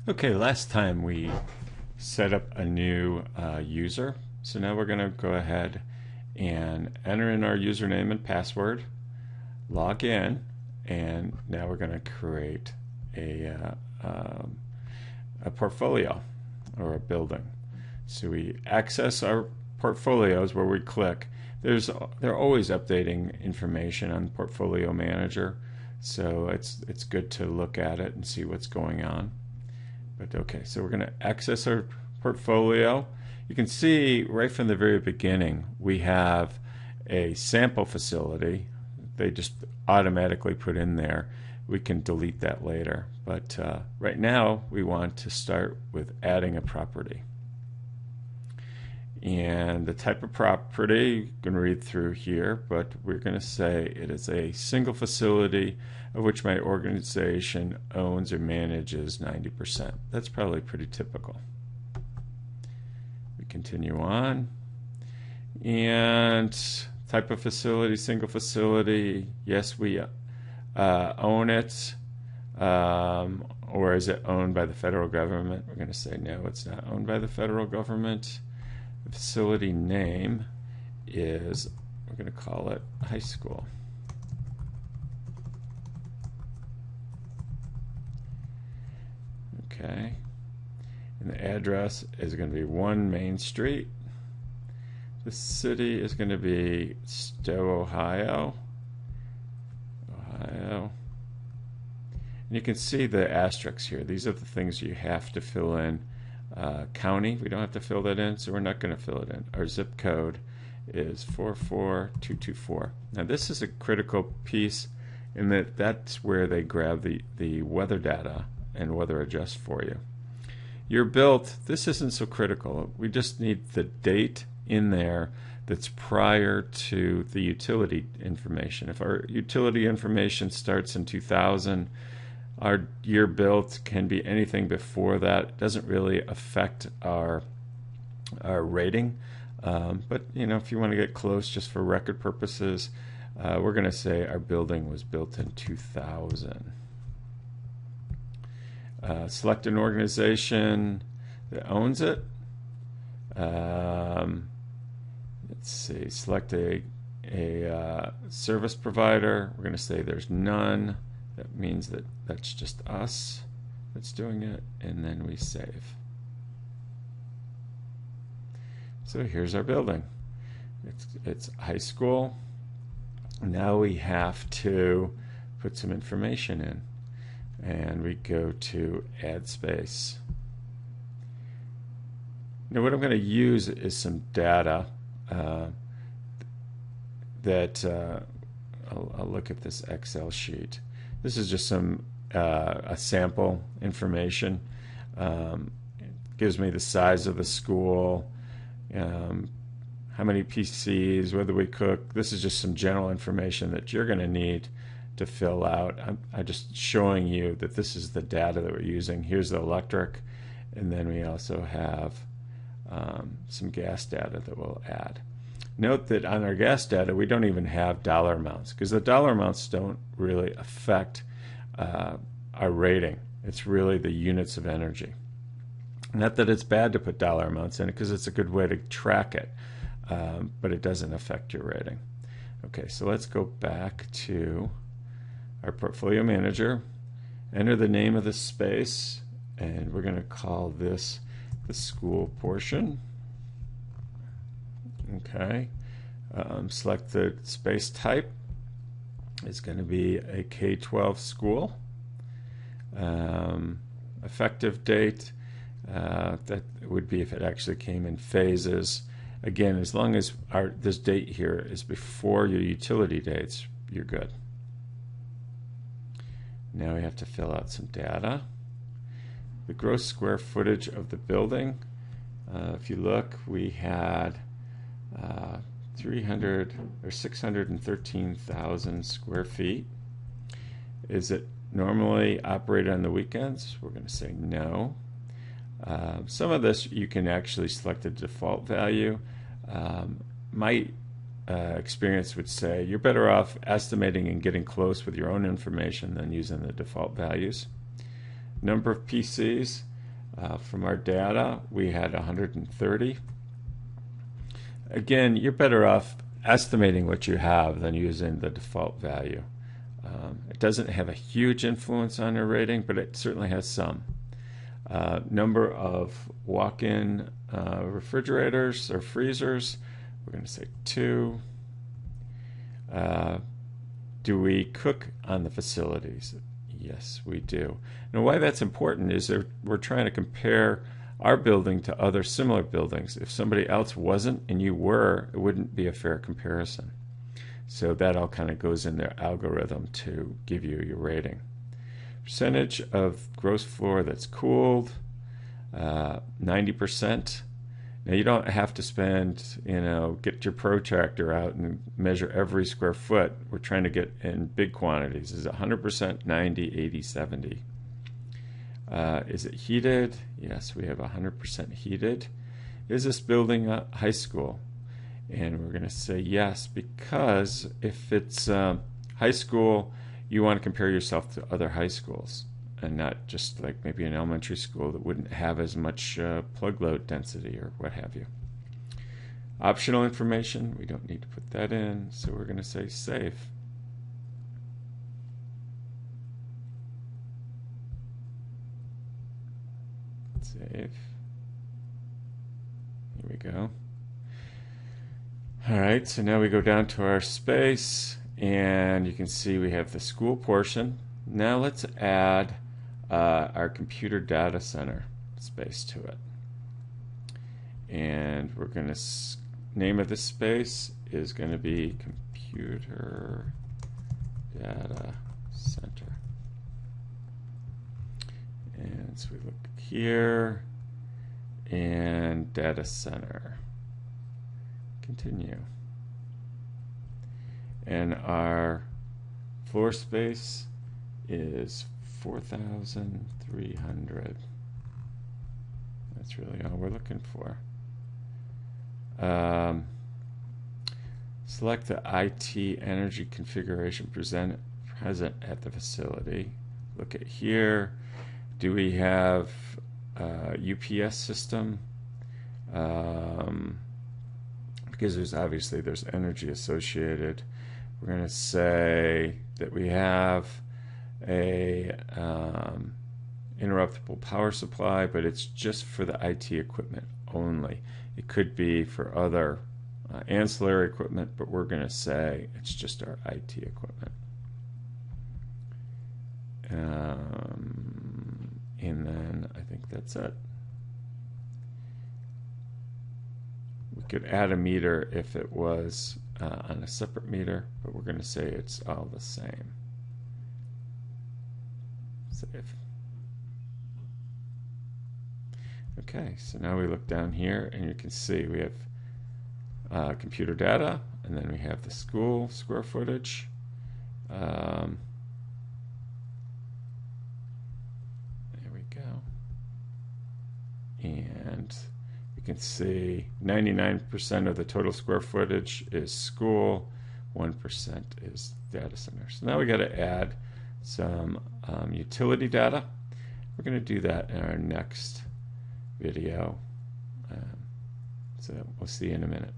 Okay, last time we set up a new user. So now we're going to go ahead and enter in our username and password, log in, and now we're going to create a portfolio or a building. So we access our portfolios where we click. They're always updating information on Portfolio Manager, so it's good to look at it and see what's going on. But okay, so we're going to access our portfolio. You can see right from the very beginning we have a sample facility. They just automatically put in there. We can delete that later. But right now we want to start with adding a property. And the type of property, you can read through here, but we're going to say it is a single facility of which my organization owns or manages 90%. That's probably pretty typical. We continue on. And type of facility, single facility, yes, we own it. Or is it owned by the federal government? We're going to say no, it's not owned by the federal government. The facility name is, we're going to call it high school. Okay. And the address is going to be 1 Main Street. The city is going to be Stowe, Ohio. And you can see the asterisks here. These are the things you have to fill in. County, we don't have to fill that in, so we're not going to fill it in. Our zip code is 44224. Now this is a critical piece in that that's where they grab the weather data and weather adjust for you. You're built, this isn't so critical. We just need the date in there that's prior to the utility information. If our utility information starts in 2000, our year built can be anything before that. It doesn't really affect our rating. But you know, if you want to get close just for record purposes, we're going to say our building was built in 2000. Select an organization that owns it. Let's see, select a service provider. We're going to say there's none. That means that that's just us that's doing it, and then we save. So here's our building. It's high school. Now we have to put some information in, and we go to add space. Now what I'm going to use is some data that I'll look at this Excel sheet. This is just some a sample information. It gives me the size of the school, how many PCs, whether we cook. This is just some general information that you're going to need to fill out. I'm just showing you that this is the data that we're using. Here's the electric, and then we also have some gas data that we'll add. Note that on our gas data, we don't even have dollar amounts because the dollar amounts don't really affect our rating. It's really the units of energy. Not that it's bad to put dollar amounts in it because it's a good way to track it, but it doesn't affect your rating. Okay, so let's go back to our portfolio manager, enter the name of the space, and we're going to call this the school portion. Okay, select the space type. It's going to be a K-12 school. Effective date, that would be if it actually came in phases. Again, as long as this date here is before your utility dates, you're good. Now we have to fill out some data. The gross square footage of the building. If you look, we had 613,000 square feet. Is it normally operated on the weekends? We're going to say no. Some of this you can actually select a default value. My experience would say you're better off estimating and getting close with your own information than using the default values. Number of PCs. From our data, we had 130. Again, you're better off estimating what you have than using the default value. It doesn't have a huge influence on your rating, but it certainly has some. Number of walk-in refrigerators or freezers, we're going to say 2. Do we cook on the facilities? Yes, we do. Now, why that's important is that we're trying to compare our building to other similar buildings. If somebody else wasn't and you were, it wouldn't be a fair comparison. So that all kind of goes in their algorithm to give you your rating. Percentage of gross floor that's cooled, 90%. Now you don't have to spend, get your protractor out and measure every square foot. We're trying to get in big quantities. Is it 100%, 90, 80, 70? Is it heated? Yes, we have 100% heated. Is this building a high school? And we're going to say yes, because if it's high school, you want to compare yourself to other high schools and not just like maybe an elementary school that wouldn't have as much plug load density or what have you. Optional information, we don't need to put that in, so we're going to say save. Save. Here we go. All right, so now we go down to our space, and you can see we have the school portion. Now let's add our computer data center space to it. And we're going to, name of this space is going to be computer data center. And so we look here, and data center. Continue. And our floor space is 4,300. That's really all we're looking for. Select the IT energy configuration present at the facility. Look at here. Do we have a UPS system? Because there's energy associated. We're going to say that we have a interruptible power supply, but it's just for the IT equipment only. It could be for other ancillary equipment, but we're going to say it's just our IT equipment. And then I think that's it. We could add a meter if it was on a separate meter, but we're going to say it's all the same. Save. Okay, so now we look down here and you can see we have computer data, and then we have the school square footage. There we go. And you can see 99% of the total square footage is school, 1% is data center. So now we got to add some utility data. We're going to do that in our next video. So we'll see you in a minute.